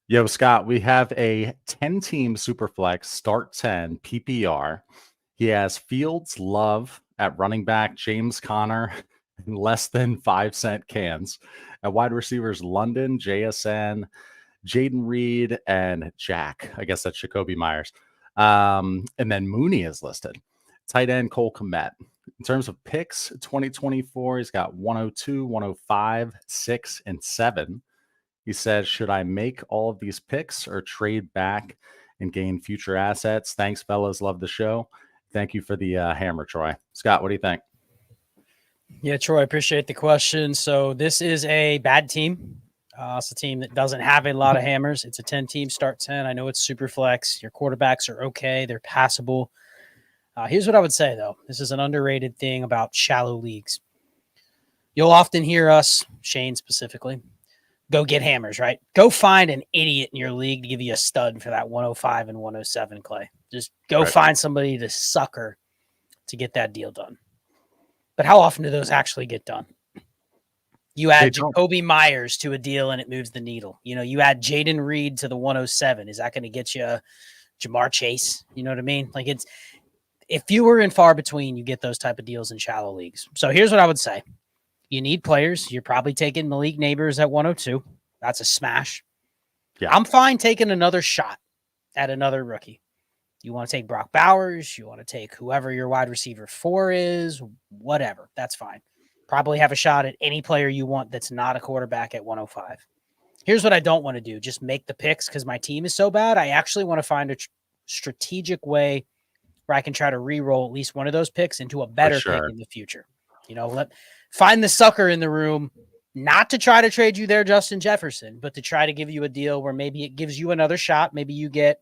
Yo, Scott, we have a 10-team Superflex start 10 PPR. He has Fields, Love at running back, James Conner, in less than 5-cent cans. At wide receivers, London, JSN, Jaden Reed, and Jack. I guess that's Jacoby Myers. And then Mooney is listed. Tight end, Cole Kmet. In terms of picks, 2024, he's got 102, 105, 6, and 7. He says, should I make all of these picks or trade back and gain future assets? Thanks, fellas. Love the show. Thank you for the hammer, Troy. Scott, what do you think? Yeah, Troy, appreciate the question. So this is a bad team. It's a team that doesn't have a lot of hammers. It's a 10-team start 10. I know it's super flex. Your quarterbacks are okay. They're passable. Here's what I would say, though. This is an underrated thing about shallow leagues. You'll often hear us, Shane specifically, go get hammers, right? Go find an idiot in your league to give you a stud for that 105 and 107, Clay. Just go find somebody to sucker to get that deal done. But how often do those actually get done? You add Jacoby Myers to a deal and it moves the needle. You know, you add Jaden Reed to the 107. Is that going to get you Jamar Chase? You know what I mean? Like, it's if you were in far between, you get those type of deals in shallow leagues. So here's what I would say. You need players. You're probably taking Malik Neighbors at 102. That's a smash. Yeah. I'm fine taking another shot at another rookie. You want to take Brock Bowers, you want to take whoever your wide receiver 4 is, whatever. That's fine. Probably have a shot at any player you want that's not a quarterback at 105. Here's what I don't want to do. Just make the picks because my team is so bad. I actually want to find a strategic way where I can try to re-roll at least one of those picks into a better pick in the future. You know, find the sucker in the room, not to try to trade you there, Justin Jefferson, but to try to give you a deal where maybe it gives you another shot. Maybe you get,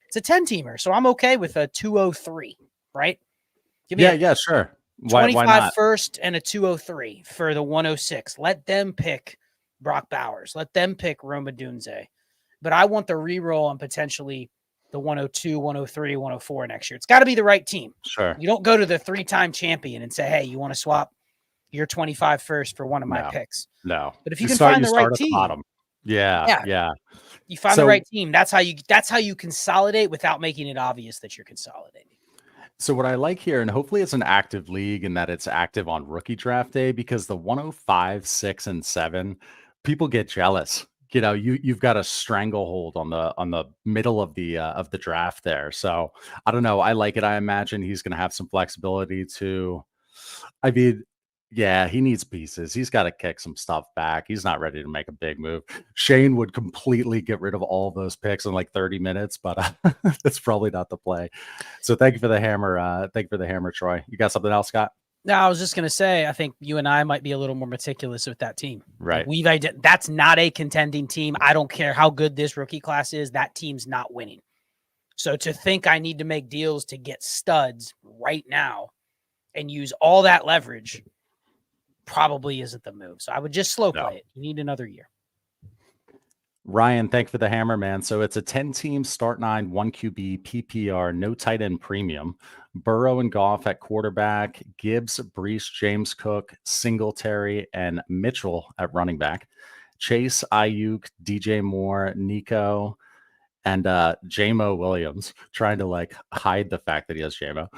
it's a 10-teamer, so I'm okay with a 203, right? Give me sure. 25 why not? first and a 203 for the 106. Let them pick Brock Bowers. Let them pick Roma Dunze. But I want the re-roll on potentially the 102, 103, 104 next year. It's got to be the right team. Sure. You don't go to the 3-time champion and say, hey, you want to swap your 25 first for one of my picks? No. But if you can find the right team. Yeah. You find the right team. That's how you consolidate without making it obvious that you're consolidating. So what I like here, and hopefully it's an active league and that it's active on rookie draft day, because the 105, 6, and 7, people get jealous. You know, you've got a stranglehold on the middle of the draft there. So I don't know. I like it. I imagine he's going to have some flexibility to. I mean, yeah, he needs pieces. He's got to kick some stuff back. He's not ready to make a big move. Shane would completely get rid of all those picks in like 30 minutes, but that's probably not the play. So thank you for the hammer. Thank you for the hammer, Troy. You got something else, Scott? No, I was just going to say, I think you and I might be a little more meticulous with that team. Right. That's not a contending team. I don't care how good this rookie class is. That team's not winning. So to think I need to make deals to get studs right now and use all that leverage probably isn't the move. So I would just slow play it. You need another year. Ryan, thank you for the hammer, man. So it's a 10-team start 9, 1 QB, PPR, no tight end premium. Burrow and Goff at quarterback, Gibbs, Brees, James Cook, Singletary, and Mitchell at running back. Chase, Ayuk, DJ Moore, Nico, and Jamo Williams, trying to like hide the fact that he has Jamo.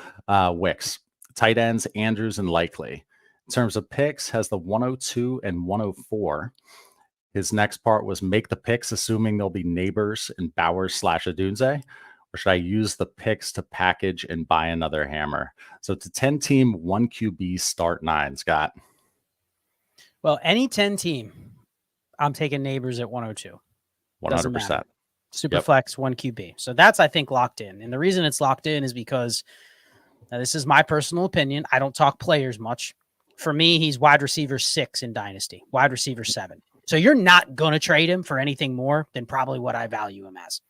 Wicks. Tight ends, Andrews and Likely. In terms of picks, has the 102 and 104. His next part was make the picks, assuming there'll be Neighbors and Bowers / Adunze, or should I use the picks to package and buy another hammer? So it's a 10-team, 1 QB start 9, Scott. Well, any 10 team, I'm taking Neighbors at 102. 100%. Super flex, 1 QB. So that's, I think, locked in. And the reason it's locked in is because, now this is my personal opinion, I don't talk players much. For me, he's wide receiver 6 in Dynasty, wide receiver 7. So you're not going to trade him for anything more than probably what I value him as.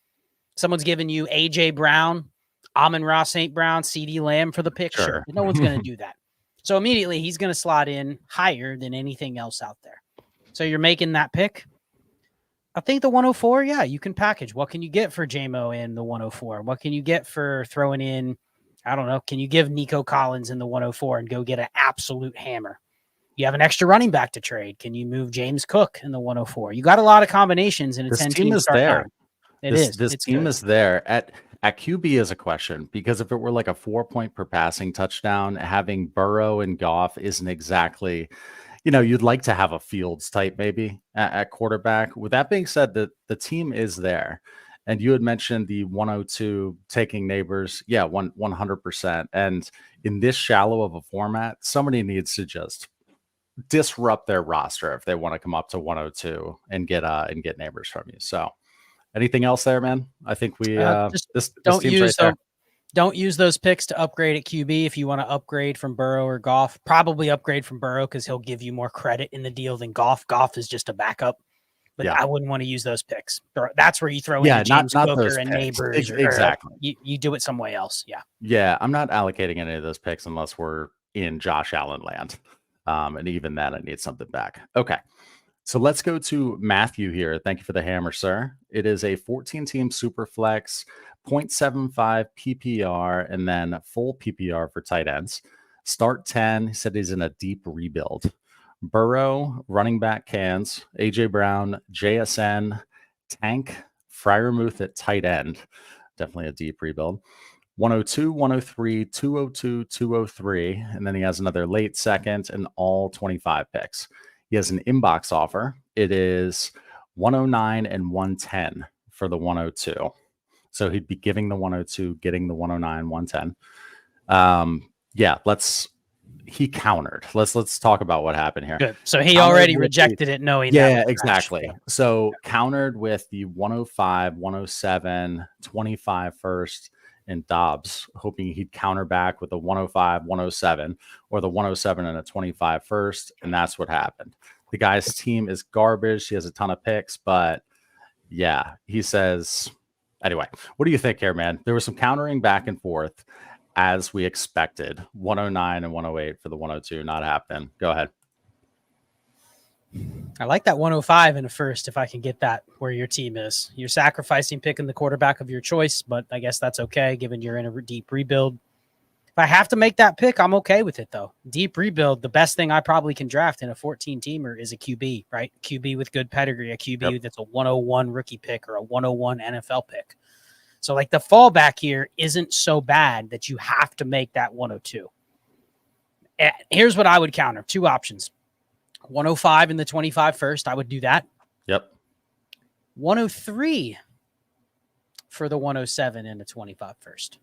Someone's giving you A.J. Brown, Amon-Ra St. Brown, C.D. Lamb for the pick. Sure. No one's going to do that. So immediately he's going to slot in higher than anything else out there. So you're making that pick. I think the 104, yeah, you can package. What can you get for JMO in the 104? What can you get for throwing in, I don't know, can you give Nico Collins in the 104 and go get an absolute hammer? You have an extra running back to trade. Can you move James Cook in the 104? You got a lot of combinations in a 10-team team is there. This It's team good. is there at QB is a question, because if it were like a 4 point per passing touchdown, having Burrow and Goff isn't exactly, you'd like to have a Fields type maybe at quarterback. With that being said, the team is there. And you had mentioned the 102 taking neighbors. Yeah, 100%. And in this shallow of a format, somebody needs to just disrupt their roster if they want to come up to 102 and get neighbors from you. So anything else there, man? I think we Just this don't team's right use there. don't use those picks to upgrade at QB. If you want to upgrade from Burrow or Goff, probably upgrade from Burrow because he'll give you more credit in the deal than Goff. Goff is just a backup, but Yeah. I wouldn't want to use those picks. That's where you throw in Yeah, the James not Cook those and picks. Neighbors, Exactly. you do it some way else. Yeah. Yeah, I'm not allocating any of those picks unless we're in Josh Allen land. And even then, I need something back. Okay. So let's go to Matthew here. Thank you for the hammer, sir. It is a 14-team super flex, 0.75 PPR, and then full PPR for tight ends. Start 10. He said he's in a deep rebuild. Burrow, running back cans, AJ Brown, JSN, Tank, Fryermuth at tight end. Definitely a deep rebuild. 102, 103, 202, 203, and then he has another late second and all 25 picks. He has an inbox offer. It is 109 and 110 for the 102. So he'd be giving the 102, getting the 109, 110. Yeah, he countered. Let's talk about what happened here. Good. So he Countered already with rejected it knowing that. Yeah, was trash. exactly. Yeah. So countered with the 105, 107, 25 first, and Dobbs, hoping he'd counter back with a 105, 107, or the 107 and a 25 first. And that's what happened. The guy's team is garbage. He has a ton of picks, but yeah, he says, anyway, what do you think here, man? There was some countering back and forth as we expected. 109 and 108 for the 102, not happening. Go ahead. I like that 105 in a first if I can get that where your team is. You're sacrificing picking the quarterback of your choice, but I guess that's okay given you're in a deep rebuild. If I have to make that pick, I'm okay with it though. Deep rebuild, the best thing I probably can draft in a 14-teamer is a QB, right? QB with good pedigree, a QB that's a 101 rookie pick or a 101 NFL pick. So like the fallback here isn't so bad that you have to make that 102. And here's what I would counter. Two options. 105 in the 25 first. I would do that. Yep. 103 for the 107 in the 25 first.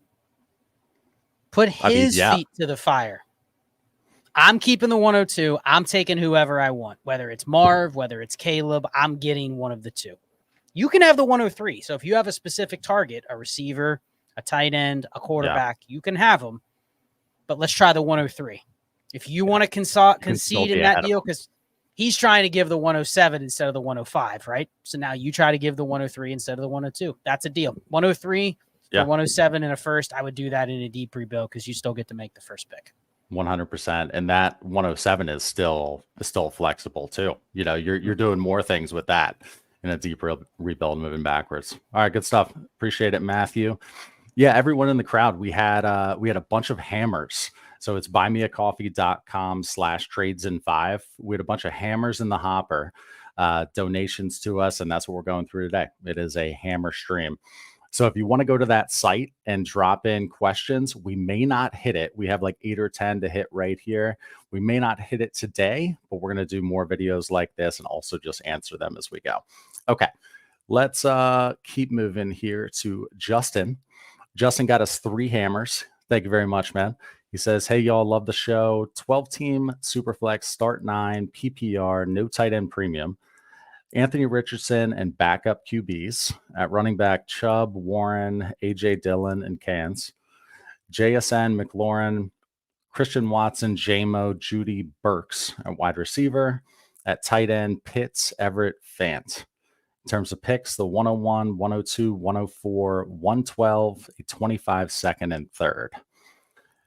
Put his feet to the fire. I'm keeping the 102. I'm taking whoever I want, whether it's Marv, whether it's Caleb. I'm getting one of the two. You can have the 103. So if you have a specific target, a receiver, a tight end, a quarterback, you can have them. But let's try the 103. If you want to concede in that deal, because he's trying to give the 107 instead of the 105, right? So now you try to give the 103 instead of the 102. That's a deal. 103 for 107 in a first. I would do that in a deep rebuild because you still get to make the first pick. 100%. And that 107 is still flexible too. You're doing more things with that in a deep rebuild moving backwards. All right, good stuff. Appreciate it, Matthew. Yeah, everyone in the crowd, we had a bunch of hammers. So it's buymeacoffee.com/trades-in-5. We had a bunch of hammers in the hopper, donations to us, and that's what we're going through today. It is a hammer stream. So if you want to go to that site and drop in questions, we may not hit it. We have like 8 or 10 to hit right here. We may not hit it today, but we're going to do more videos like this and also just answer them as we go. Okay, let's keep moving here to Justin. Justin got us 3 hammers. Thank you very much, man. He says, hey, y'all, love the show. 12-team Superflex, start 9, PPR, no tight end premium. Anthony Richardson and backup QBs. At running back, Chubb, Warren, A.J. Dillon, and Cans. JSN, McLaurin, Christian Watson, JMO, Judy, Burks at wide receiver. At tight end, Pitts, Everett, Fant. In terms of picks, the 101, 102, 104, 112, a 25 second, and third.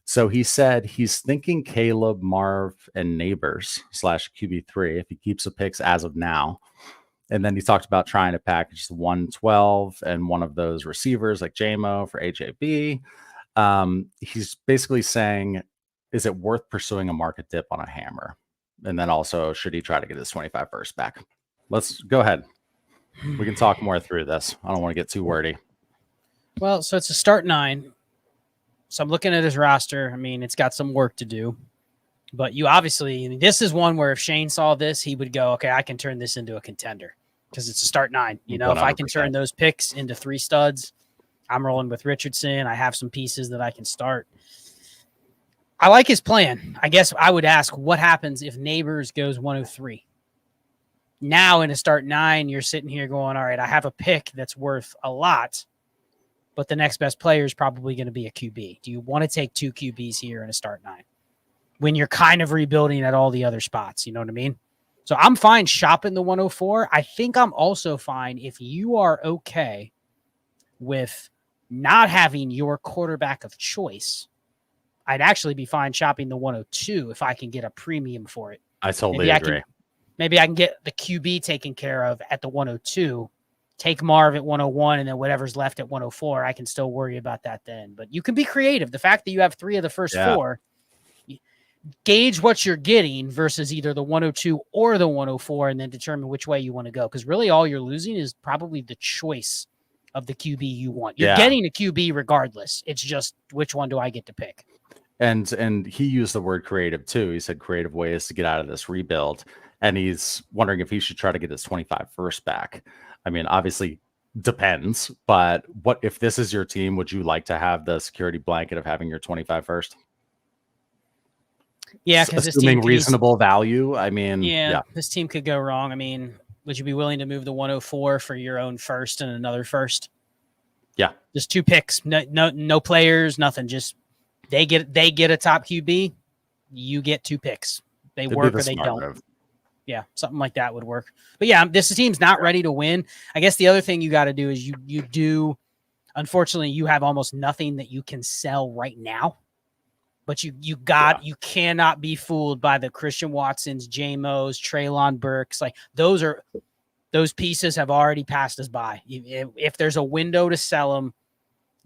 So he said he's thinking Caleb, Marv, and Neighbors /QB3 if he keeps the picks as of now. And then he talked about trying to package the 112 and one of those receivers like JMO for AJB. He's basically saying, is it worth pursuing a market dip on a hammer? And then also, should he try to get his 25 first back? Let's go ahead. We can talk more through this. I don't want to get too wordy. Well, so it's a start 9. So I'm looking at his roster. I mean, it's got some work to do. But you obviously, I mean, this is one where if Shane saw this, he would go, okay, I can turn this into a contender because it's a start 9. You know, 100%. If I can turn those picks into 3 studs, I'm rolling with Richardson. I have some pieces that I can start. I like his plan. I guess I would ask what happens if Neighbors goes 103. Now in a start 9, you're sitting here going, all right, I have a pick that's worth a lot, but the next best player is probably going to be a QB. Do you want to take 2 QBs here in a start 9? When you're kind of rebuilding at all the other spots, you know what I mean? So I'm fine shopping the 104. I think I'm also fine if you are okay with not having your quarterback of choice. I'd actually be fine shopping the 102 if I can get a premium for it. I totally agree. Maybe I can get the QB taken care of at the 102, take Marv at 101, and then whatever's left at 104, I can still worry about that then. But you can be creative. The fact that you have 3 of the first 4, gauge what you're getting versus either the 102 or the 104 and then determine which way you want to go. Because really all you're losing is probably the choice of the QB you want. You're getting a QB regardless. It's just which one do I get to pick? And he used the word creative too. He said creative ways to get out of this rebuild. And he's wondering if he should try to get his 25 first back. I mean, obviously depends, but what if this is your team, would you like to have the security blanket of having your 25 first? Yeah, because assuming reasonable value. I mean, this team could go wrong. I mean, would you be willing to move the 104 for your own first and another first? Yeah, just 2 picks, no players, nothing. Just they get a top QB, you get 2 picks. They work or they don't. Move. Yeah, something like that would work. But yeah, this team's not ready to win. I guess the other thing you got to do is you do. Unfortunately, you have almost nothing that you can sell right now. But you cannot be fooled by the Christian Watsons, J-Mos, Treylon Burks. Like those pieces have already passed us by. If there's a window to sell them,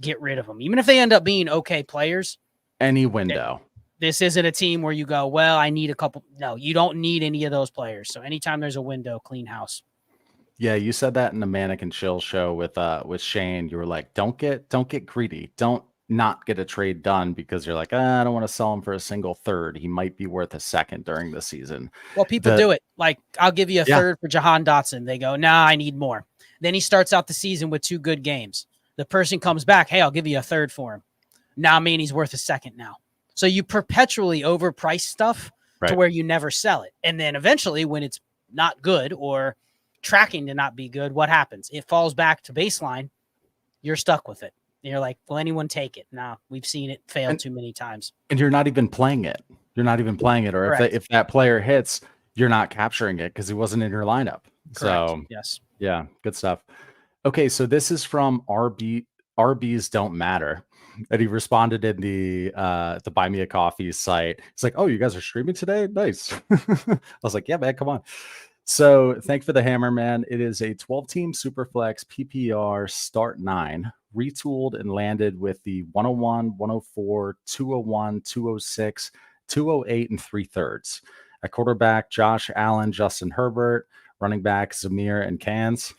get rid of them. Even if they end up being okay players. Any window. This isn't a team where you go, well, I need a couple. No, you don't need any of those players. So anytime there's a window, clean house. Yeah, you said that in the Mannequin Chill show with Shane. You were like, don't get greedy. Don't not get a trade done because you're like, I don't want to sell him for a single third. He might be worth a second during the season. Well, people do it. Like, I'll give you a third for Jahan Dotson. They go, nah, I need more. Then he starts out the season with 2 good games. The person comes back, hey, I'll give you a third for him. Now, I mean, he's worth a second now. So you perpetually overprice stuff to where you never sell it. And then eventually when it's not good or tracking to not be good, what happens? It falls back to baseline. You're stuck with it. And you're like, will anyone take it? No, we've seen it fail too many times. And you're not even playing it. Or if that player hits, you're not capturing it because he wasn't in your lineup. Correct. So yes. Yeah, good stuff. Okay, so this is from RBs Don't Matter. And he responded in the Buy Me a Coffee site. It's like, oh, you guys are streaming today? Nice. I was like, yeah, man, come on. So thank for the hammer, man. It is a 12-team Superflex PPR start 9, retooled and landed with the 101, 104, 201, 206, 208, and 3/3. At quarterback, Josh Allen, Justin Herbert. Running back, Zamir and Cans.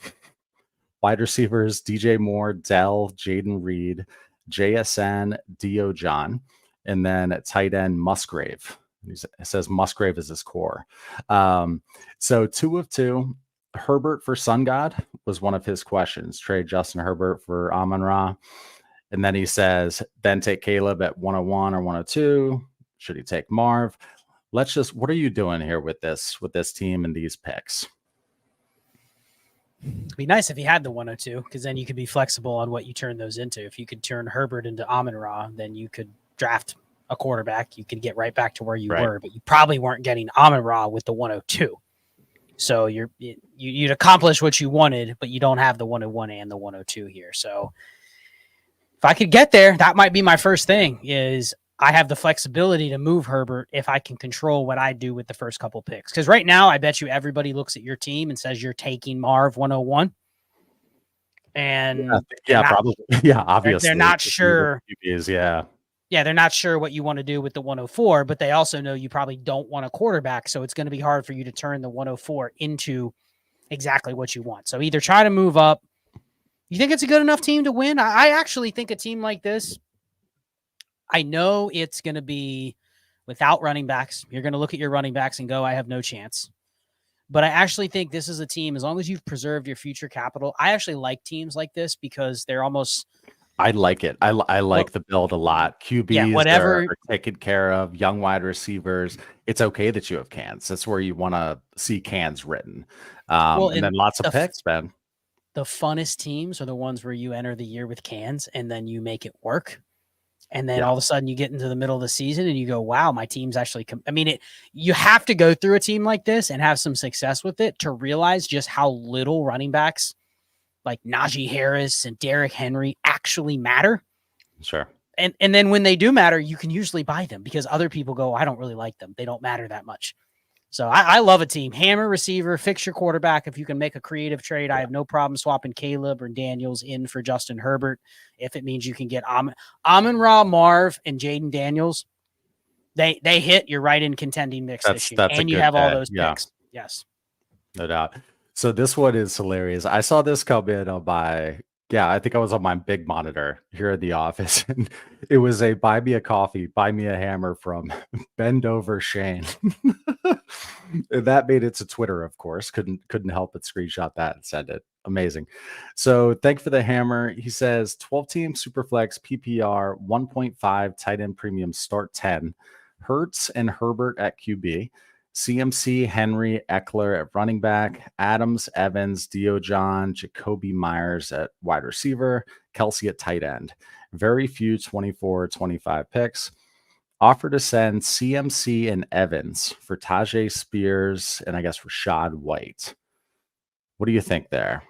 Wide receivers, DJ Moore, Dell, Jaden Reed, JSN, Dio John, and then at tight end, Musgrave. It says Musgrave is his core. So 2 of 2. Herbert for Sun God was one of his questions. Trade Justin Herbert for Amon-Ra. And then he says, then take Caleb at 101 or 102. Should he take Marv? What are you doing here with this team and these picks? It'd be nice if he had the 102, because then you could be flexible on what you turn those into. If you could turn Herbert into Amon-Ra, then you could draft a quarterback. You could get right back to where you were, but you probably weren't getting Amon-Ra with the 102. So you'd accomplish what you wanted, but you don't have the 101 and the 102 here. So if I could get there, that might be my first thing is I have the flexibility to move Herbert if I can control what I do with the first couple picks. Because right now, I bet you everybody looks at your team and says you're taking Marv 101. And probably. Yeah, obviously. They're not sure. Yeah, they're not sure what you want to do with the 104, but they also know you probably don't want a quarterback. So it's going to be hard for you to turn the 104 into exactly what you want. So either try to move up. You think it's a good enough team to win? I actually think a team like this, I know it's going to be without running backs. You're going to look at your running backs and go, I have no chance. But I actually think this is a team, as long as you've preserved your future capital, I actually like teams like this because they're almost. I like it. I like the build a lot. QBs whatever. are taken care of. Young wide receivers. It's okay that you have cans. That's where you want to see cans written. And then lots of picks, man. The funnest teams are the ones where you enter the year with cans and then you make it work. And then all of a sudden you get into the middle of the season and you go, wow, my team's actually, you have to go through a team like this and have some success with it to realize just how little running backs like Najee Harris and Derrick Henry actually matter. Sure. And then when they do matter, you can usually buy them because other people go, I don't really like them. They don't matter that much. So I love a team. Hammer receiver, fix your quarterback. If you can make a creative trade, I have no problem swapping Caleb or Daniels in for Justin Herbert. If it means you can get Amon-Ra, Marv, and Jaden Daniels, they hit. You're right in contending mix this year. And you have all those picks. Yes. No doubt. So this one is hilarious. I saw this come in on I think I was on my big monitor here in the office. And it was a buy me a coffee, buy me a hammer from Bend Over Shane. That made it to Twitter, of course. Couldn't help but screenshot that and send it. Amazing. So thank for the hammer. He says 12-team Superflex PPR 1.5 tight end premium start 10. Hurts and Herbert at QB. CMC, Henry, Eckler at running back, Adams, Evans, Diojon, Jacoby Myers at wide receiver, Kelsey at tight end. Very few 24-25 picks. Offer to send CMC and Evans for Tajay Spears and I guess Rachaad White. What do you think there?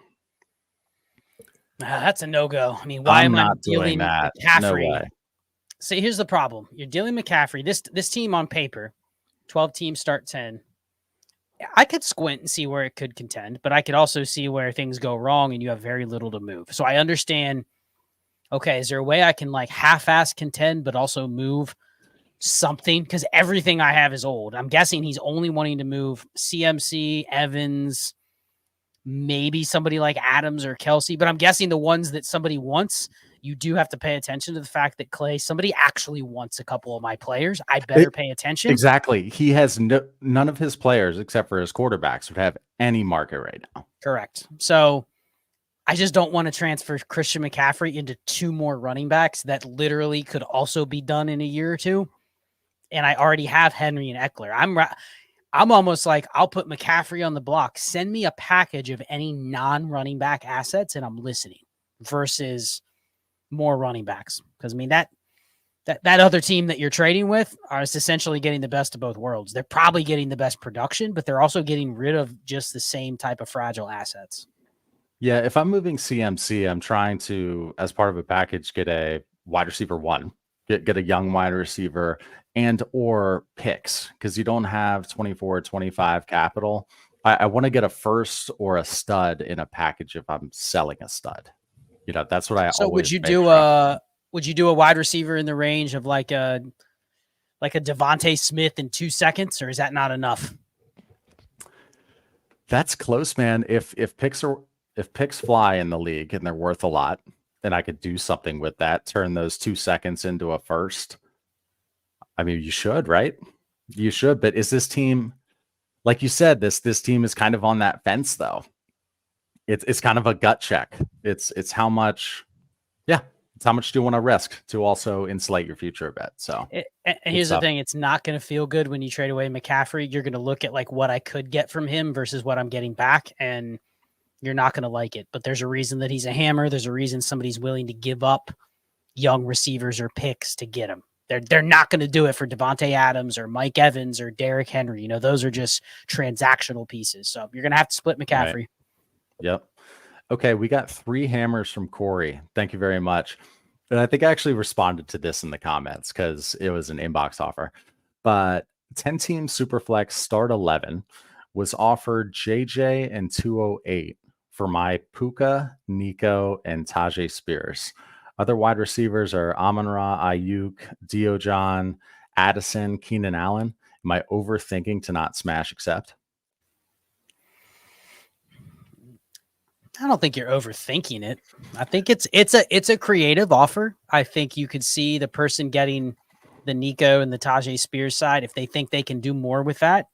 That's a no-go. I mean, why am I dealing McCaffrey? No way. See, here's the problem. You're dealing McCaffrey. This team on paper, 12 teams start 10. I could squint and see where it could contend, but I could also see where things go wrong and you have very little to move. So I understand, okay, is there a way I can like half-ass contend, but also move something? Because everything I have is old. I'm guessing he's only wanting to move CMC, Evans, maybe somebody like Adams or Kelsey, but I'm guessing the ones that somebody wants, you do have to pay attention to the fact that Clay, somebody actually wants a couple of my players. I better pay attention. Exactly. He has none of his players except for his quarterbacks would have any market right now. Correct. So I just don't want to transfer Christian McCaffrey into two more running backs that literally could also be done in a year or two. And I already have Henry and Eckler. I'm almost like, I'll put McCaffrey on the block. Send me a package of any non-running back assets and I'm listening versus more running backs. Because I mean, that other team that you're trading with is essentially getting the best of both worlds. They're probably getting the best production, but they're also getting rid of just the same type of fragile assets. Yeah, if I'm moving CMC, I'm trying to, as part of a package, get a wide receiver one, get a young wide receiver and or picks because you don't have 24-25 capital. I want to get a first or a stud in a package if I'm selling a stud. You know, that's what I always. So would you do a wide receiver in the range of like a Devontae Smith in 2 seconds, or is that not enough? That's close, man. If picks fly in the league and they're worth a lot, then I could do something with that, turn those 2 seconds into a first. I mean, you should, right? You should, but is this team, like you said, this team is kind of on that fence though. It's kind of a gut check. It's how much, it's how much do you want to risk to also insulate your future a bit. So and here's the thing, it's not going to feel good when you trade away McCaffrey. You're going to look at like what I could get from him versus what I'm getting back, and you're not going to like it. But there's a reason that he's a hammer. There's a reason somebody's willing to give up young receivers or picks to get him. They're not going to do it for Devontae Adams or Mike Evans or Derrick Henry. You know, those are just transactional pieces. So you're going to have to split McCaffrey. Right. Yep. Okay, we got 3 hammers from Corey. Thank you very much. And I think I actually responded to this in the comments because it was an inbox offer. But 10-team Superflex Start 11 was offered JJ and 208 for my Puka, Nico, and Tajay Spears. Other wide receivers are Amon-Ra, Ayuk, Diojon, Addison, Keenan Allen. Am I overthinking to not smash accept? I don't think you're overthinking it. I think it's a creative offer. I think you could see the person getting the Nico and the Tajay Spears side, if they think they can do more with that,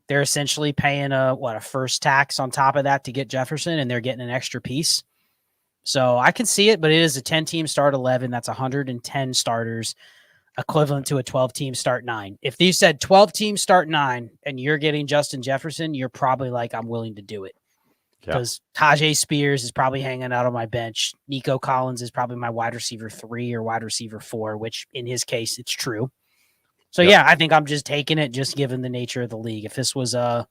they're essentially paying a first tax on top of that to get Jefferson, and they're getting an extra piece. So I can see it, but it is a 10-team start 11. That's 110 starters, equivalent to a 12-team start 9. If you said 12-team start 9 and you're getting Justin Jefferson, you're probably like, I'm willing to do it. Because Tajay Spears is probably hanging out on my bench. Nico Collins is probably my wide receiver 3 or wide receiver 4, which in his case, it's true. So, yeah, I think I'm just taking it just given the nature of the league. If this was a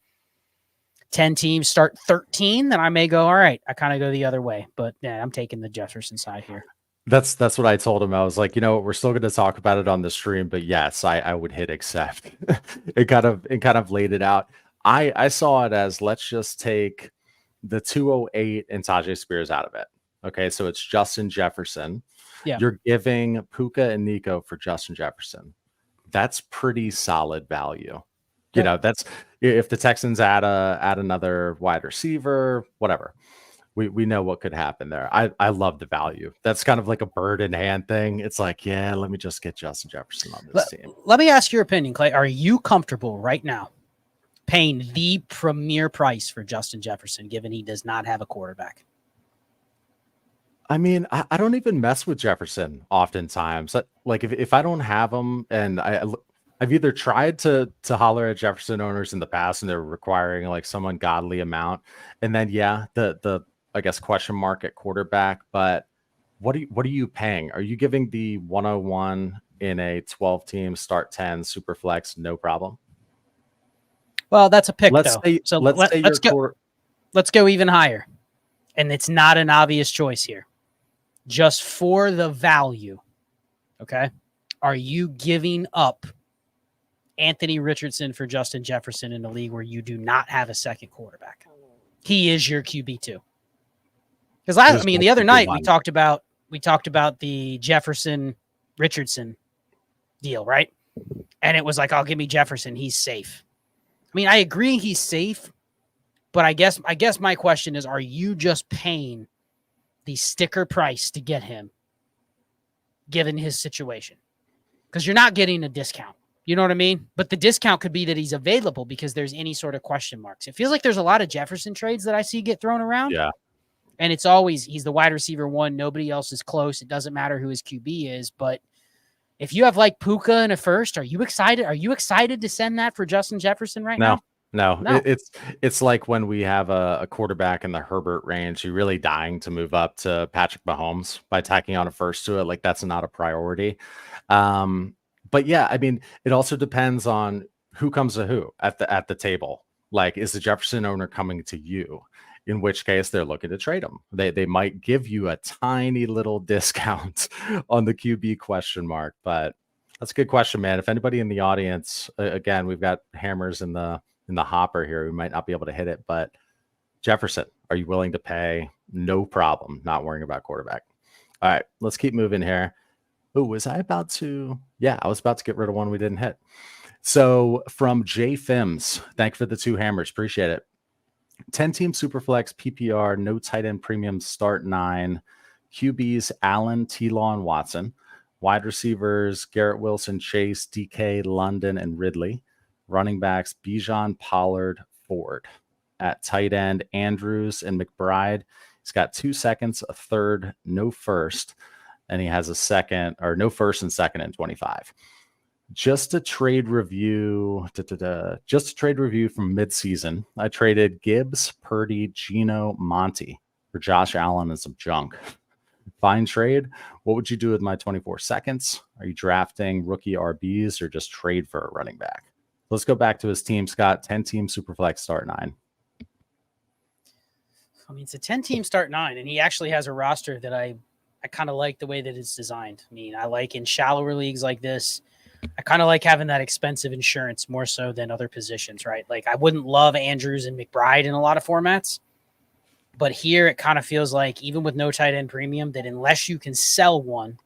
10-team start 13, then I may go, all right, I kind of go the other way. But, yeah, I'm taking the Jefferson side here. That's what I told him. I was like, we're still going to talk about it on the stream, but yes, I would hit accept. It kind of laid it out. I saw it as, let's just take the 208 and Tajay Spears out of it. Okay, so it's Justin Jefferson. Yeah. You're giving Puka and Nico for Justin Jefferson. That's pretty solid value. That's if the Texans add another wide receiver, whatever. We know what could happen there. I love the value. That's kind of like a bird in hand thing. It's like, yeah, let me just get Justin Jefferson on this team. Let me ask your opinion, Clay. Are you comfortable right now paying the premier price for Justin Jefferson, given he does not have a quarterback? I mean, I don't even mess with Jefferson oftentimes. Like if I don't have him, and I've either tried to holler at Jefferson owners in the past and they're requiring like some ungodly amount, and then the I guess question mark at quarterback. But what are you paying? Are you giving the 101 in a 12-team start 10 super flex no problem? Well, that's a pick, let's go even higher. And it's not an obvious choice here. Just for the value, okay? Are you giving up Anthony Richardson for Justin Jefferson in a league where you do not have a second quarterback? He is your QB2. Because the other night we talked about the Jefferson Richardson deal, right? And it was like, give me Jefferson. He's safe. I mean, I agree he's safe, but I guess my question is, are you just paying the sticker price to get him, given his situation? Because you're not getting a discount. You know what I mean? But the discount could be that he's available because there's any sort of question marks. It feels like there's a lot of Jefferson trades that I see get thrown around. Yeah. And it's always, he's the wide receiver 1. Nobody else is close. It doesn't matter who his QB is. But if you have like Puka in a first, are you excited? Are you excited to send that for Justin Jefferson right now? No. It's like when we have a quarterback in the Herbert range, you're really dying to move up to Patrick Mahomes by tacking on a first to it. Like that's not a priority. But yeah, I mean, it also depends on who comes to who at the table. Like, is the Jefferson owner coming to you? In which case they're looking to trade him. They might give you a tiny little discount on the QB question mark, but that's a good question, man. If anybody in the audience, again, we've got hammers in the hopper here. We might not be able to hit it, but Jefferson, are you willing to pay? No problem. Not worrying about quarterback. All right, let's keep moving here. Oh, was I about to? Yeah, I was about to get rid of one we didn't hit. So from J Fims, thank you for the 2 hammers. Appreciate it. 10-team Superflex PPR, no tight end premium start 9. QBs Allen, T-Law, and Watson. Wide receivers Garrett Wilson, Chase, DK, London, and Ridley. Running backs Bijan, Pollard, Ford. At tight end, Andrews and McBride. He's got 2 seconds, a third, no first, and he has a second, or no first and second in 25. Just a trade review. Just a trade review from midseason. I traded Gibbs, Purdy, Geno, Monty for Josh Allen and some junk. Fine trade. What would you do with my 24 seconds? Are you drafting rookie RBs or just trade for a running back? Let's go back to his team, Scott. 10-team Superflex start 9. I mean, it's a 10-team start 9, and he actually has a roster that I kind of like the way that it's designed. I mean, I like in shallower leagues like this, I kind of like having that expensive insurance more so than other positions, right? Like I wouldn't love Andrews and McBride in a lot of formats, but here it kind of feels like even with no tight end premium that unless you can sell one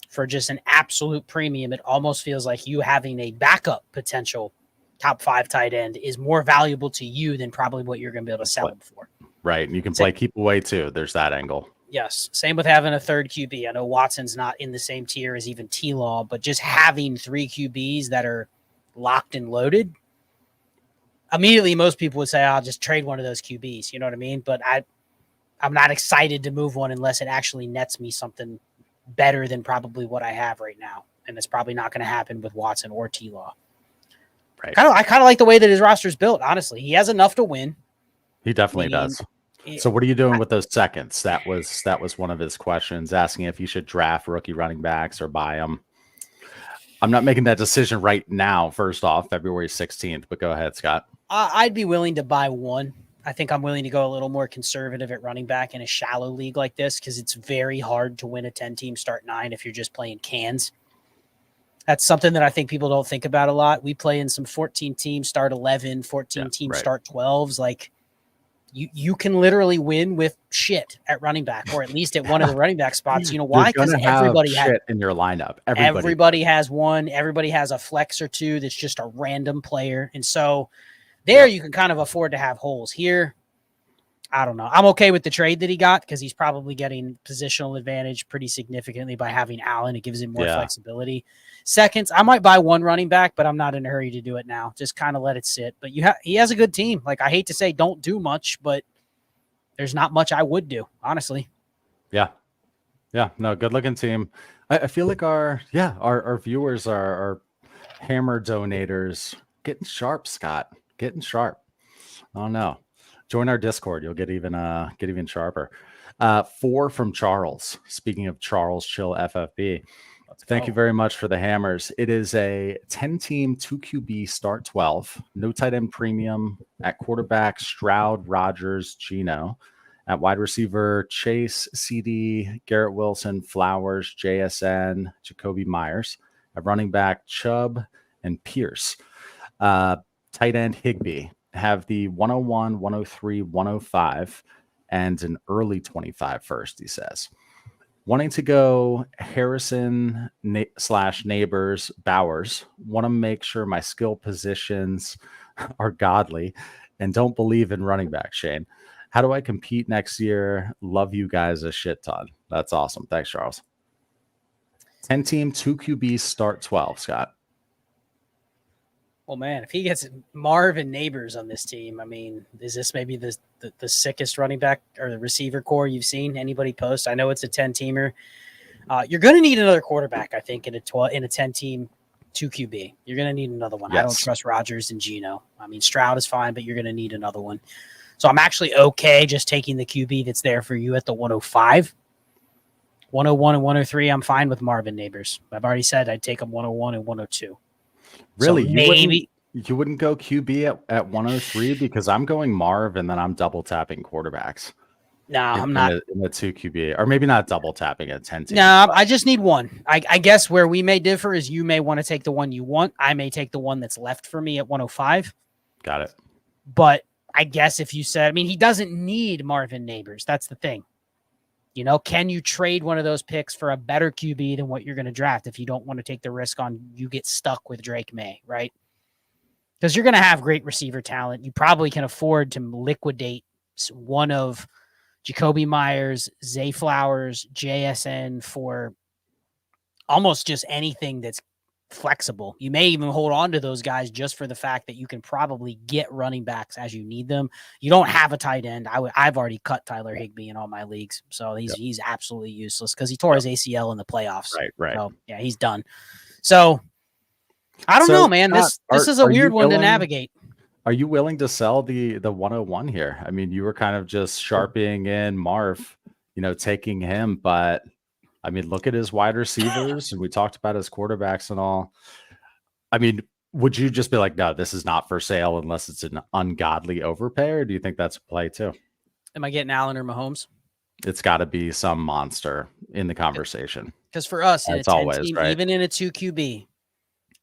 for just an absolute premium, it almost feels like you having a backup potential top 5 tight end is more valuable to you than probably what you're going to be able to sell him for. Right. And you can play keep away too. There's that angle. Yes. Same with having a third QB. I know Watson's not in the same tier as even T-Law, but just having 3 QBs that are locked and loaded, immediately most people would say, I'll just trade one of those QBs. You know what I mean? But I'm not excited to move one unless it actually nets me something better than probably what I have right now. And it's probably not going to happen with Watson or T-Law. Right. I kind of like the way that his roster is built, honestly. He has enough to win. He definitely does. So what are you doing with those seconds? That was one of his questions, asking if you should draft rookie running backs or buy them. I'm not making that decision right now, first off, February 16th, but go ahead, Scott. I'd be willing to buy one. I think I'm willing to go a little more conservative at running back in a shallow league like this because it's very hard to win a 10-team start 9 if you're just playing cans. That's something that I think people don't think about a lot. We play in some 14-team start 11, 14-team start 12s. Like, you can literally win with shit at running back, or at least at one of the running back spots. You know why? Because everybody has shit in your lineup. Everybody has one. Everybody has a flex or two that's just a random player. And so there you can kind of afford to have holes. Here, I don't know. I'm okay with the trade that he got because he's probably getting positional advantage pretty significantly by having Allen. It gives him more flexibility. Seconds, I might buy one running back, but I'm not in a hurry to do it now. Just kind of let it sit. But he has a good team. Like, I hate to say don't do much, but there's not much I would do, honestly. Yeah. No, good looking team. I feel like our viewers are hammer donators getting sharp, Scott. Getting sharp. Oh no. Join our Discord. You'll get even sharper. 4 from Charles. Speaking of Charles Chill FFB. Thank you very much for the hammers. It is a 10-team 2QB start 12. No tight end premium. At quarterback, Stroud, Rodgers, Geno. At wide receiver, Chase, CD, Garrett Wilson, Flowers, JSN, Jacoby Myers. At running back, Chubb and Pierce. Tight end, Higbee. Have the 101, 103, 105, and an early 25 first, he says. Wanting to go Harrison / Neighbors, Bowers. Want to make sure my skill positions are godly and don't believe in running back, Shane. How do I compete next year? Love you guys a shit ton. That's awesome. Thanks, Charles. 10-team, 2QB, start 12, Scott. Well, man, if he gets Marv and Neighbors on this team, I mean, is this maybe the sickest running back or the receiver core you've seen anybody post? I know it's a 10-teamer. You're going to need another quarterback, I think, in a 10-team 2QB. You're going to need another one. Yes. I don't trust Rodgers and Geno. I mean, Stroud is fine, but you're going to need another one. So I'm actually okay just taking the QB that's there for you at the 105. 101 and 103, I'm fine with Marvin Neighbors. I've already said I'd take him 101 and 102. Really? So maybe you wouldn't go QB at 103 because I'm going Marv and then I'm double tapping quarterbacks. No, I'm not in the 2 QB, or maybe not double tapping at 10 team. No, I just need one. I guess where we may differ is you may want to take the one you want. I may take the one that's left for me at 105. Got it. But I guess if you said, I mean, he doesn't need Marvin Neighbors. That's the thing. You know, can you trade one of those picks for a better QB than what you're going to draft if you don't want to take the risk on you get stuck with Drake May, right? Because you're going to have great receiver talent. You probably can afford to liquidate one of Jacoby Myers, Zay Flowers, JSN for almost just anything that's flexible. You may even hold on to those guys just for the fact that you can probably get running backs as you need them. You don't have a tight end. I've already cut Tyler Higbee in all my leagues, so he's absolutely useless because he tore his ACL in the playoffs. Right. So yeah, he's done. So I don't know, man. This is a weird one to navigate. Are you willing to sell the 101 here? I mean, you were kind of just sharping in Marv, taking him, but I mean, look at his wide receivers, and we talked about his quarterbacks and all. I mean, would you just be like, no, this is not for sale unless it's an ungodly overpay, or do you think that's a play too? Am I getting Allen or Mahomes? It's got to be some monster in the conversation. Because for us, it's always team, right. Even in a 2 QB,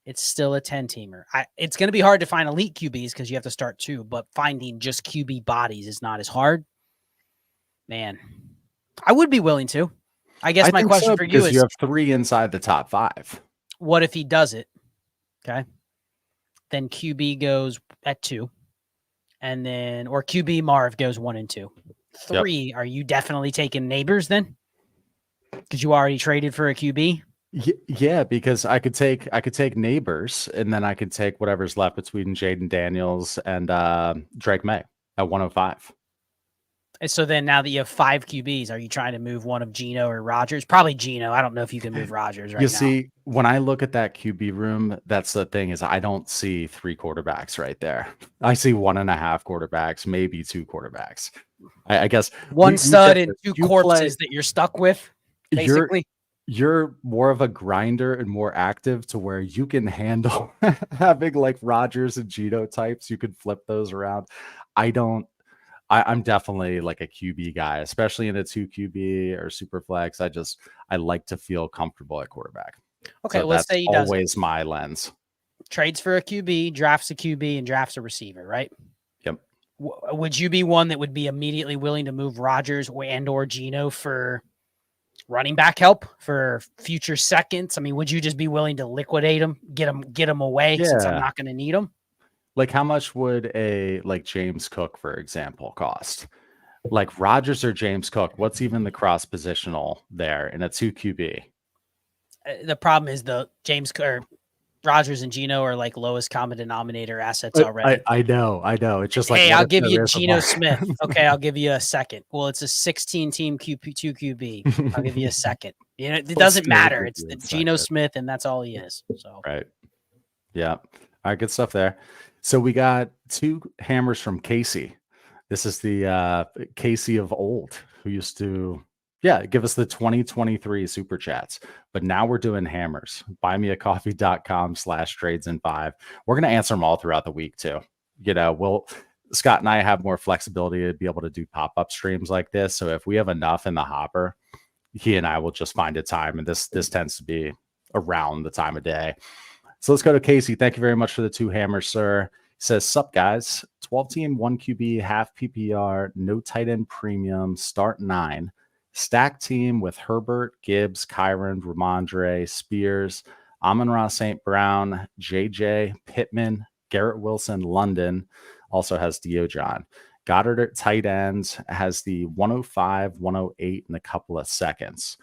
it's still a 10-teamer. It's going to be hard to find elite QBs because you have to start 2, but finding just QB bodies is not as hard. Man, I would be willing to. I guess my question for you is, you have 3 inside the top 5. What if he does it? Okay. Then QB goes at 2. And then, or QB Marv goes 1 and 2. 3, are you definitely taking Neighbors then? Because you already traded for a QB? Yeah, because I could take Neighbors, and then I could take whatever's left between Jaden Daniels and Drake May at 105. And so then now that you have 5 QBs, are you trying to move one of Geno or Rodgers? Probably Geno. I don't know if you can move Rodgers right now. You see, when I look at that QB room, that's the thing, is I don't see 3 quarterbacks right there. I see 1.5 quarterbacks, maybe 2 quarterbacks. I guess one stud and 2 corpses that you're stuck with, basically. You're more of a grinder and more active to where you can handle having like Rodgers and Geno types. You could flip those around. I'm definitely like a QB guy, especially in a 2 QB or super flex. I like to feel comfortable at quarterback. Okay, so let's say he does always my lens. Trades for a QB, drafts a QB, and drafts a receiver, right? Yep. Would you be one that would be immediately willing to move Rodgers or Geno for running back help for future seconds? I mean, would you just be willing to liquidate them, get them away since I'm not going to need them? Like, how much would a like James Cook, for example, cost? Like Rodgers or James Cook? What's even the cross positional there in a 2 QB? The problem is the Rodgers and Geno are like lowest common denominator assets already. I know. It's just like, hey, I'll give you Geno Smith. Okay, I'll give you a second. Well, it's a 16-team 2 QB. I'll give you a second. You know, it doesn't matter. It's the Geno Smith, and that's all he is. So right. Yeah. All right, good stuff there. So we got 2 hammers from Casey. This is the Casey of old who used to give us the 2023 super chats. But now we're doing hammers. buymeacoffee.com/trades-in-5. We're going to answer them all throughout the week too. You know, Scott and I have more flexibility to be able to do pop-up streams like this. So if we have enough in the hopper, he and I will just find a time. And this tends to be around the time of day. So let's go to Casey. Thank you very much for the 2 hammers, sir. He says, sup, guys. 12-team, 1 QB, half PPR, no tight end premium, start 9. Stack team with Herbert, Gibbs, Kyron, Ramondre, Spears, Amon-Ra St. Brown, JJ, Pittman, Garrett Wilson, London. Also has Diojon. Goddard at tight ends has the 105, 108 in a couple of seconds.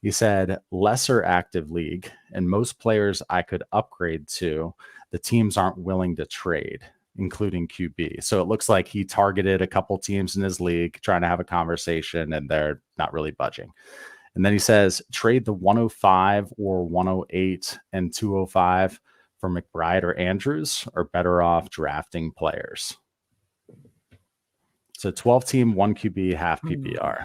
He said, lesser active league, and most players I could upgrade to, the teams aren't willing to trade, including QB. So it looks like he targeted a couple teams in his league trying to have a conversation, and they're not really budging. And then he says, trade the 105 or 108 and 205 for McBride or Andrews, or better off drafting players. So 12-team, 1 QB, half PPR.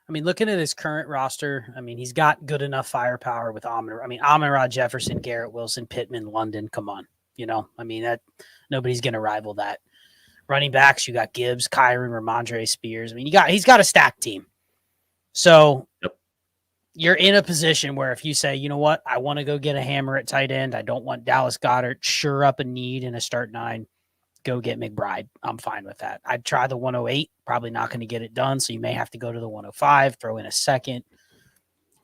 I mean, looking at his current roster, I mean, he's got good enough firepower with Amon-Ra Jefferson, Garrett Wilson, Pittman, London. Come on. You know, I mean, that nobody's going to rival that. Running backs, you got Gibbs, Kyron, Ramondre, Spears. I mean, he's got a stacked team. So you're in a position where if you say, you know what, I want to go get a hammer at tight end. I don't want Dallas Goedert, sure up a need in a start 9. Go get McBride. I'm fine with that. I'd try the 108. Probably not going to get it done. So you may have to go to the 105, throw in a second.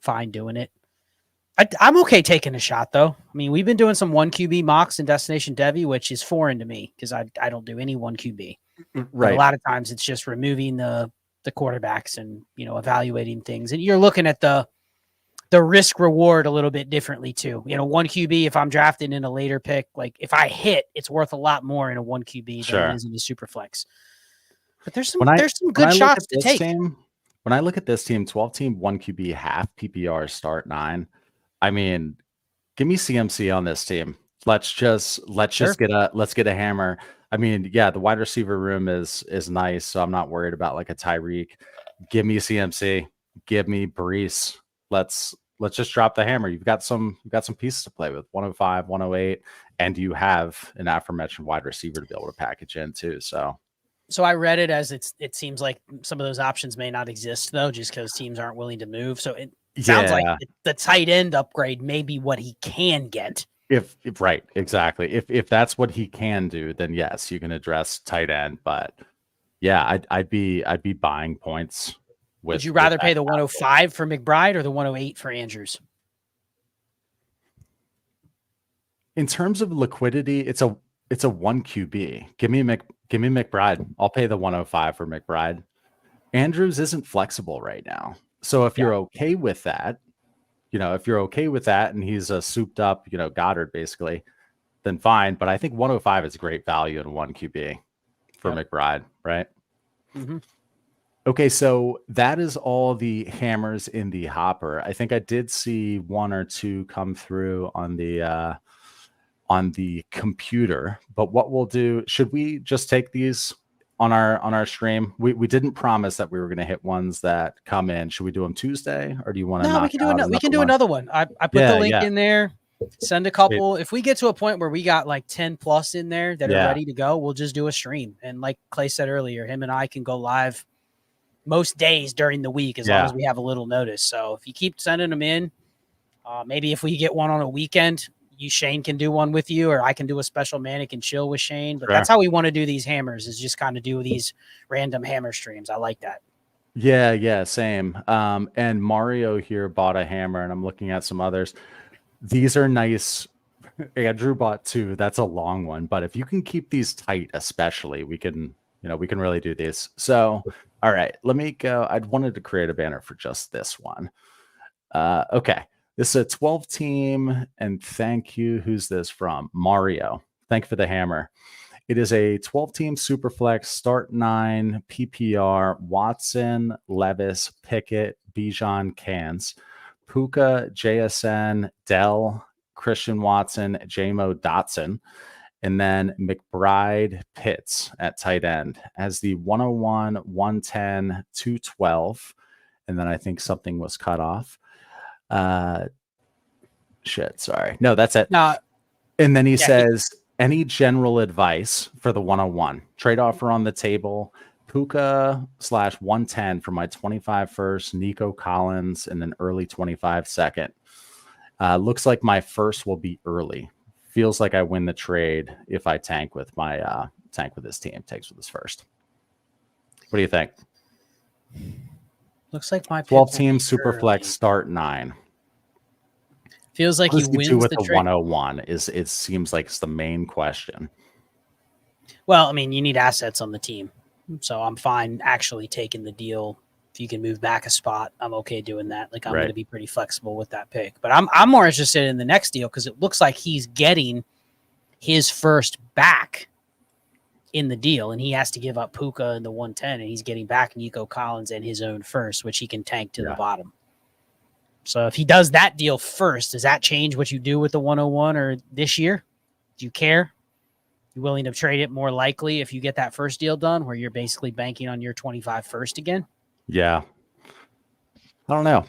Fine doing it. I'm okay taking a shot, though. I mean, we've been doing some 1 QB mocks in Destination Devy, which is foreign to me because I don't do any 1 QB. Right. But a lot of times it's just removing the quarterbacks and, you know, evaluating things. And you're looking at the risk reward a little bit differently too. You know, 1 QB, if I'm drafting in a later pick, like if I hit, it's worth a lot more in a 1 QB than it is in the super flex. But there's some good shots to take. When I look at this team, 12-team, 1 QB, half PPR, start 9. I mean, give me CMC on this team. Let's just get a hammer. I mean, yeah, the wide receiver room is nice, so I'm not worried about like a Tyreek. Give me CMC. Give me Brees. Let's just drop the hammer. You've got some pieces to play with. 105, 108, and you have an aforementioned wide receiver to be able to package in too. So I read it as it seems like some of those options may not exist though, just because teams aren't willing to move. So it sounds like the tight end upgrade may be what he can get. If right, exactly. If that's what he can do, then yes, you can address tight end. But yeah, I'd be buying points. Would you rather pay the 105 for McBride or the 108 for Andrews? In terms of liquidity, it's a It's a 1 QB. Give me McBride. I'll pay the 105 for McBride. Andrews isn't flexible right now. So if Yeah. you're okay with that, if you're okay with that and he's a souped up, Goddard basically, then fine. But I think 105 is a great value in 1 QB for Yep. McBride, right? Mm-hmm. Okay, so that is all the hammers in the hopper. I think I did see one or two come through on the computer. But what we'll do, should we just take these on our stream? We didn't promise that we were going to hit ones that come in. Should we do them Tuesday, or do you want to No, knock out we can another do one? another one. I put the Yeah, link yeah. in there. Send a couple. If we get to a point where we got like 10 plus in there that are Yeah. ready to go, we'll just do a stream. And like Clay said earlier, him and I can go live most days during the week as long as we have a little notice. So if you keep sending them in, maybe if we get one on a weekend, Shane can do one with you, or I can do a special Manic and Chill with Shane. But that's how we want to do these hammers, is just kind of do these random hammer streams. I like that. Yeah, same. And Mario here bought a hammer, and I'm looking at some others. These are nice. Andrew bought two. That's a long one, but if you can keep these tight, especially, we can really do these. So, all right, let me go. I wanted to create a banner for just this one. Okay, this is a 12 team, and thank you. Who's this from? Mario. Thank you for the hammer. It is a 12 team Superflex, start 9, PPR, Watson, Levis, Pickett, Bijan, Cans, Puka, JSN, Dell, Christian Watson, JMO, Dotson, and then McBride, Pitts at tight end as the 101, 110, 212. And then I think something was cut off. Sorry. No, that's it. And then he says, any general advice for the 101? Trade offer on the table. Puka /110 for my 25 first, Nico Collins, and an early 25 second. Looks like my first will be early. Feels like I win the trade if I tank with my his team, takes with his first. What do you think? Looks like my 12 team Superflex, start 9. Feels like he wins with the the 101 it seems like it's the main question. Well, I mean, you need assets on the team. So I'm fine actually taking the deal. If you can move back a spot, I'm okay doing that. Like, I'm going to be pretty flexible with that pick. But I'm more interested in the next deal because it looks like he's getting his first back in the deal, and he has to give up Puka and the 110, and he's getting back Nico Collins and his own first, which he can tank to the bottom. So if he does that deal first, does that change what you do with the 101 or this year? Do you care? You willing to trade it more likely if you get that first deal done where you're basically banking on your 25 first again? Yeah. I don't know.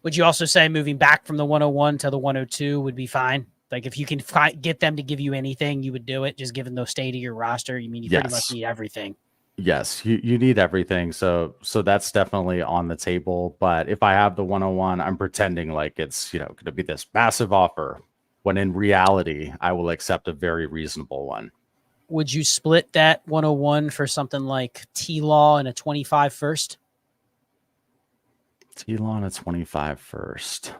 Would you also say moving back from the 101 to the 102 would be fine? Like, if you can get them to give you anything, you would do it, just given the state of your roster. You mean you pretty much need everything. Yes, you need everything. So that's definitely on the table. But if I have the 101, I'm pretending like it's, going to be this massive offer, when in reality, I will accept a very reasonable one. Would you split that 101 for something like T-Law and a 25 first? T-Law and a 25 first.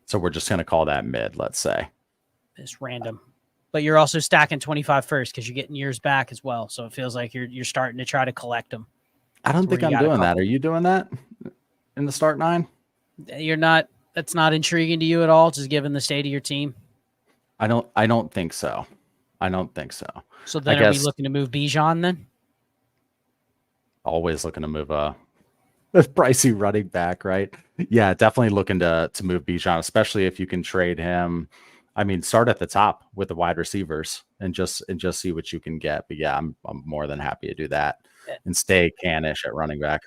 So we're just going to call that mid, let's say. It's random. But you're also stacking 25 first because you're getting years back as well. So it feels like you're starting to try to collect them. I don't think I'm doing that. Are you doing that in the start 9? You're not. That's not intriguing to you at all, just given the state of your team? I don't think so. So then are we looking to move Bijan then? Always looking to move a pricey running back, right? Yeah, definitely looking to move Bijan, especially if you can trade him. I mean, start at the top with the wide receivers and just see what you can get. But yeah, I'm more than happy to do that and stay Canish at running back.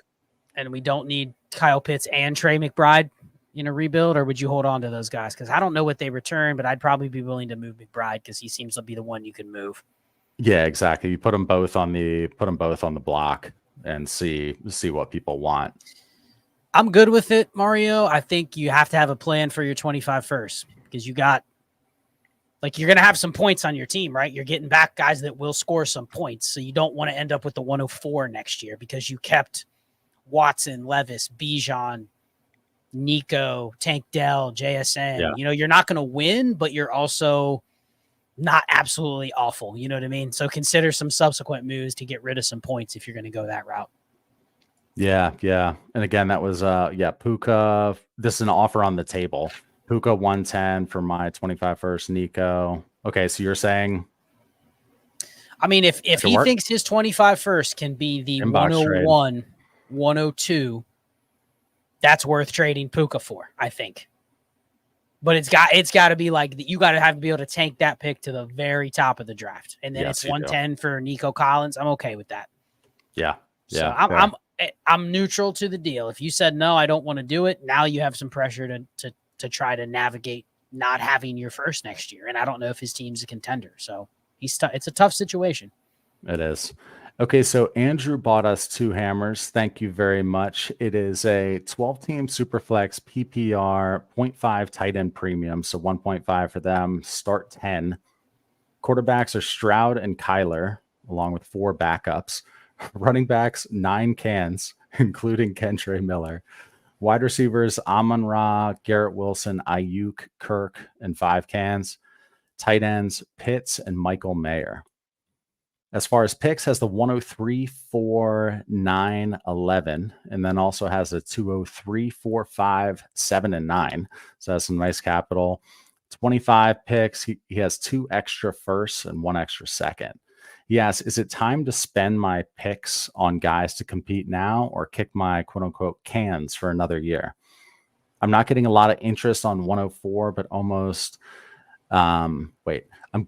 And we don't need Kyle Pitts and Trey McBride in a rebuild, or would you hold on to those guys? Because I don't know what they return, but I'd probably be willing to move McBride because he seems to be the one you can move. Yeah, exactly. You put them both on the block and see what people want. I'm good with it, Mario. I think you have to have a plan for your 25 first because you got, like, you're going to have some points on your team, right? You're getting back guys that will score some points. So you don't want to end up with the 104 next year because you kept Watson, Levis, Bijan, Nico, Tank Dell, JSN. Yeah. You're not going to win, but you're also not absolutely awful. You know what I mean? So consider some subsequent moves to get rid of some points if you're going to go that route. Yeah, yeah. And again, that was Puka. This is an offer on the table. Puka 110 for my 25 first Nico. Okay, so you're saying I mean, if he work? thinks his 25 first can be the Inbox trade. 101, 102, that's worth trading Puka for, I think. But it's got to be like you got to have to be able to tank that pick to the very top of the draft, and then Yes, it's you do. 110 for Nico Collins. I'm okay with that. Yeah, So yeah. I'm neutral to the deal. If you said no, I don't want to do it. Now you have some pressure to try to navigate not having your first next year, and I don't know if his team's a contender. So it's a tough situation. It is. Okay, so Andrew bought us 2 hammers. Thank you very much. It is a 12-team Superflex PPR 0.5 tight end premium, so 1.5 for them. Start 10. Quarterbacks are Stroud and Kyler, along with 4 backups. Running backs, 9 cans, including Kentre Miller. Wide receivers, Amon-Ra, Garrett Wilson, Ayuk, Kirk, and 5 cans. Tight ends, Pitts and Michael Mayer. As far as picks, has the 103, 4, 9, 11, and then also has a 203, 4, 5, 7, and 9. So that's some nice capital. 25 picks. He has 2 extra firsts and 1 extra second. He asks, is it time to spend my picks on guys to compete now or kick my quote unquote cans for another year? I'm not getting a lot of interest on 104, but almost, I'm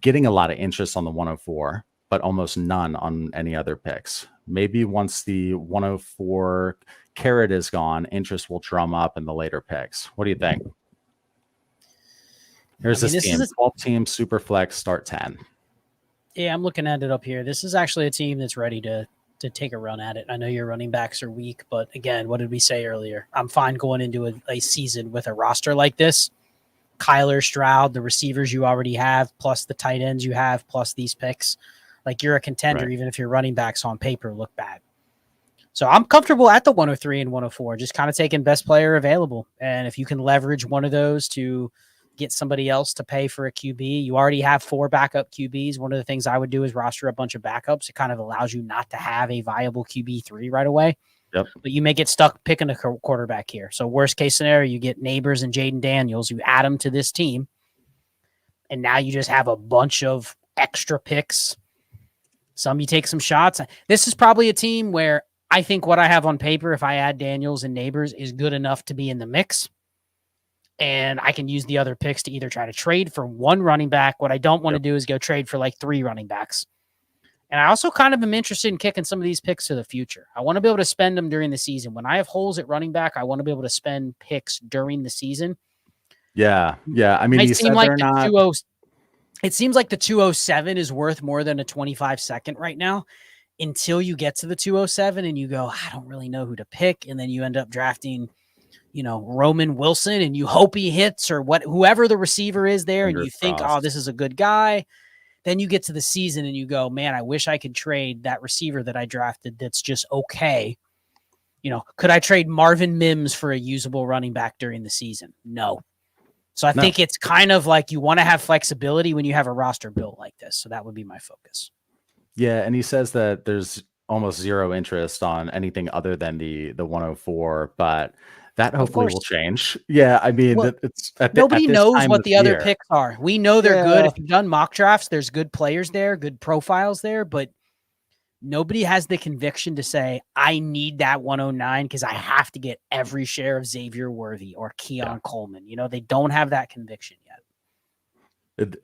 getting a lot of interest on the 104, but almost none on any other picks. Maybe once the 104 carrot is gone, interest will drum up in the later picks. What do you think? Here's this team, 12-team Superflex, start 10. Yeah, I'm looking at it up here. This is actually a team that's ready to take a run at it. I know your running backs are weak, but again, what did we say earlier? I'm fine going into a season with a roster like this. Kyler, Stroud, the receivers you already have, plus the tight ends you have, plus these picks. Like you're a contender, right, even if your running backs on paper look bad. So I'm comfortable at the 103 and 104, just kind of taking best player available. And if you can leverage one of those to get somebody else to pay for a QB, you already have 4 backup QBs. One of the things I would do is roster a bunch of backups. It kind of allows you not to have a viable QB3 right away. Yep. But you may get stuck picking a quarterback here. So worst case scenario, you get Neighbors and Jaden Daniels. You add them to this team, and now you just have a bunch of extra picks. Some you take some shots. This is probably a team where I think what I have on paper, if I add Daniels and Neighbors, is good enough to be in the mix. And I can use the other picks to either try to trade for 1 running back. What I don't want to do is go trade for like 3 running backs. And I also kind of am interested in kicking some of these picks to the future. I want to be able to spend them during the season. When I have holes at running back, I want to be able to spend picks during the season. Yeah. I mean, it seems like the 207 is worth more than a 25 second right now until you get to the 207 and you go, I don't really know who to pick. And then you end up drafting, Roman Wilson, and you hope he hits or whoever the receiver is there. And you think, oh, this is a good guy. Then you get to the season and you go, man, I wish I could trade that receiver that I drafted that's just okay. Could I trade Marvin Mims for a usable running back during the season? No. So I think it's kind of like you want to have flexibility when you have a roster built like this. So that would be my focus. Yeah, and he says that there's almost 0 interest on anything other than the 104, but that hopefully will change. Yeah, I mean, nobody knows what the other picks are. We know they're good. If you've done mock drafts, there's good players there, good profiles there, but nobody has the conviction to say, I need that 109 because I have to get every share of Xavier Worthy or Keon Coleman. They don't have that conviction yet.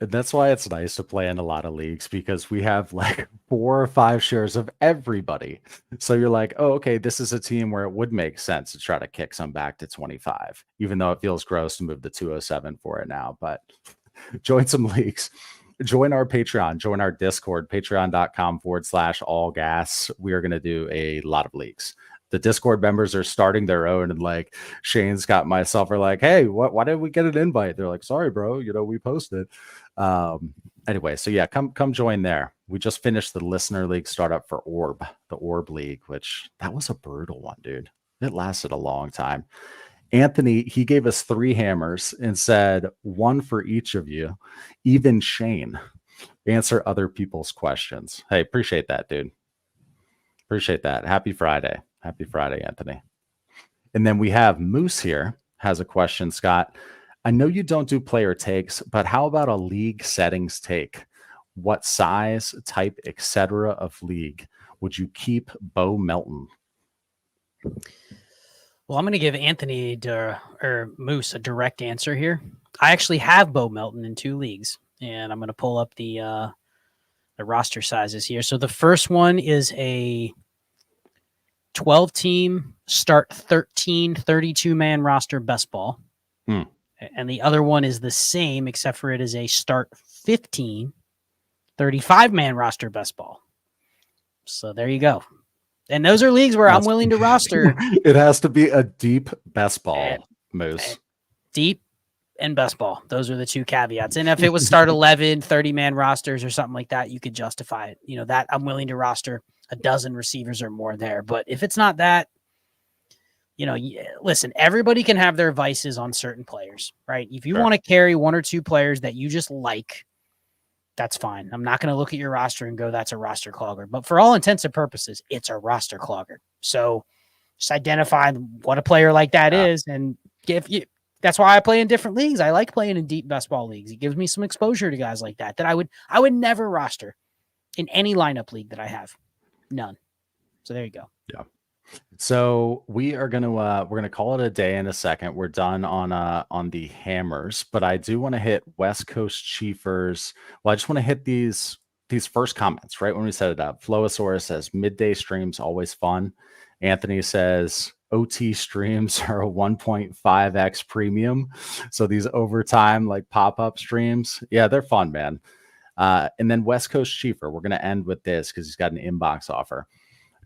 That's why it's nice to play in a lot of leagues, because we have like 4 or 5 shares of everybody. So you're like, oh, okay, this is a team where it would make sense to try to kick some back to 25, even though it feels gross to move the 207 for it now. But join some leagues. Join our Patreon, join our Discord, patreon.com/allgas. We are going to do a lot of leagues. The Discord members are starting their own, and like Shane, Scott, and myself are like, hey, why didn't we get an invite? They're like, sorry, bro, we posted. Anyway, so yeah, come join there. We just finished the listener league startup for the Orb League, which that was a brutal one, dude. It lasted a long time. Anthony, he gave us 3 hammers and said 1 for each of you, even Shane. answer other people's questions. Hey, appreciate that, dude. Appreciate that. Happy Friday. Happy Friday, Anthony. And then we have Moose here has a question, Scott. I know you don't do player takes, but how about a league settings take? What size, type, etc. of league would you keep Bo Melton? Well, I'm going to give Anthony or Moose a direct answer here. I actually have Bo Melton in 2 leagues, and I'm going to pull up the roster sizes here. So the first one is a 12-team start 13 32-man roster best ball. And the other one is the same, except for it is a start 15 35-man roster best ball. So there you go. And those are leagues where I'm willing to roster. It has to be a deep best ball, Moose. Deep and best ball. Those are the 2 caveats. And if it was start 11 30-man rosters or something like that, you could justify it. You know, that I'm willing to roster a dozen receivers or more there. But if it's not that, you know, listen, everybody can have their vices on certain players, right? If you want to carry 1 or 2 players that you just like, that's fine. I'm not going to look at your roster and go, that's a roster clogger. But for all intents and purposes, it's a roster clogger. So just identify what a player like that is. And that's why I play in different leagues. I like playing in deep best ball leagues. It gives me some exposure to guys like that I would never roster in any lineup league that I have. None. So there you go. Yeah. So we're gonna call it a day in a second. We're done on the hammers, but I do want to hit West Coast Chiefers. Well, I just want to hit these first comments right when we set it up. Floasaurus says midday streams always fun. Anthony says OT streams are a 1.5x premium. So these overtime like pop-up streams, yeah, they're fun, man. And then West Coast Chiefer, we're gonna end with this because he's got an inbox offer.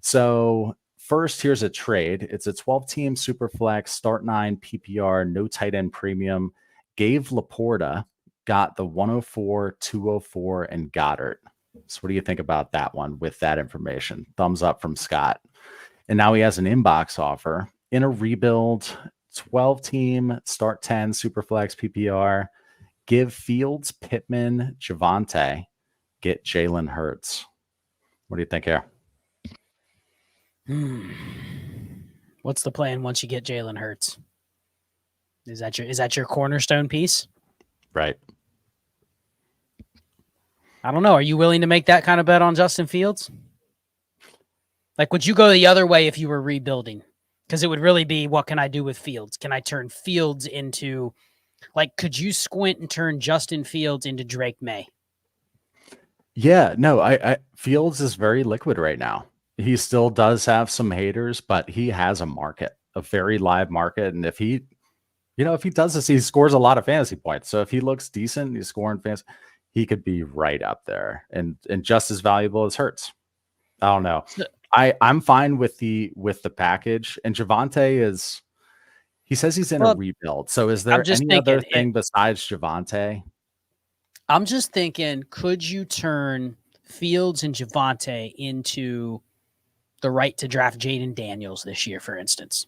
So first, here's a trade. It's a 12-team Superflex, start 9 PPR, no tight end premium. Gave Laporta, got the 104, 204, and Goddard. So what do you think about that one with that information? Thumbs up from Scott. And now he has an inbox offer in a rebuild, 12-team, start 10, Superflex, PPR. Give Fields, Pittman, Javonte, get Jalen Hurts. What do you think here? What's the plan once you get Jalen Hurts? Is that your cornerstone piece? Right. I don't know. Are you willing to make that kind of bet on Justin Fields? Like, would you go the other way if you were rebuilding? Because it would really be, what can I do with Fields? Can I turn Fields into, like, could you squint and turn Justin Fields into Drake May? Yeah, no, I Fields is very liquid right now. He still does have some haters, but he has a market, a very live market. And if he does this, he scores a lot of fantasy points. So if he looks decent, he's scoring fantasy, he could be right up there and just as valuable as Hurts. I don't know. I'm fine with the package. And Javonte he says he's in a rebuild. So is there any other thing besides Javonte? I'm just thinking, could you turn Fields and Javonte into the right to draft Jaden Daniels this year, for instance?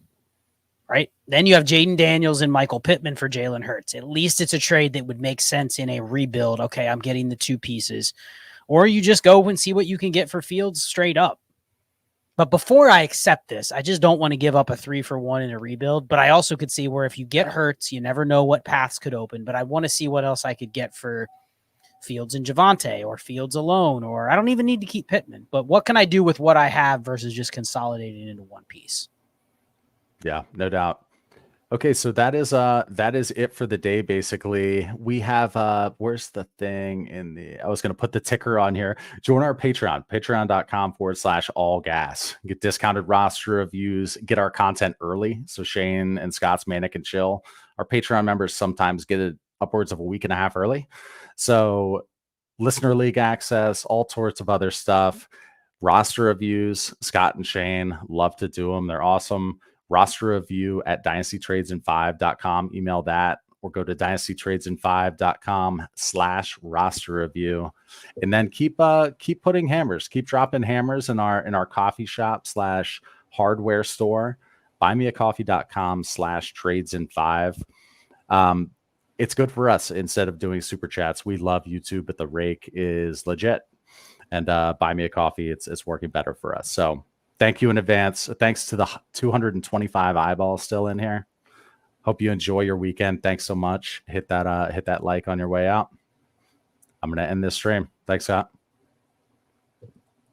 Right? Then you have Jaden Daniels and Michael Pittman for Jalen Hurts. At least it's a trade that would make sense in a rebuild. Okay, I'm getting the 2 pieces. Or you just go and see what you can get for Fields straight up. But before I accept this, I just don't want to give up a 3-for-1 in a rebuild. But I also could see where if you get Hurts, you never know what paths could open. But I want to see what else I could get for Fields and Javonte, or Fields alone, or I don't even need to keep Pittman. But what can I do with what I have versus just consolidating into one piece? Yeah, no doubt. Okay, so that is it for the day. Basically, we have where's the thing I was going to put the ticker on here. Join our Patreon, patreon.com/allgas. Get discounted roster reviews, get our content early. So Shane and Scott's Manic and Chill, our Patreon members sometimes get it upwards of a week and a half early. So listener league access, all sorts of other stuff, roster reviews. Scott and Shane love to do them. They're awesome. Roster review at dynastytradesin5.com. Email that, or go to dynastytradesin5.com/roster review. And then keep putting hammers, keep dropping hammers in our coffee shop / hardware store, buymeacoffee.com /tradesin5. it's good for us instead of doing super chats. We love YouTube, but the rake is legit. And buy me a coffee. It's working better for us. So thank you in advance. Thanks to the 225 eyeballs still in here. Hope you enjoy your weekend. Thanks so much. Hit that like on your way out. I'm gonna end this stream. Thanks, Scott.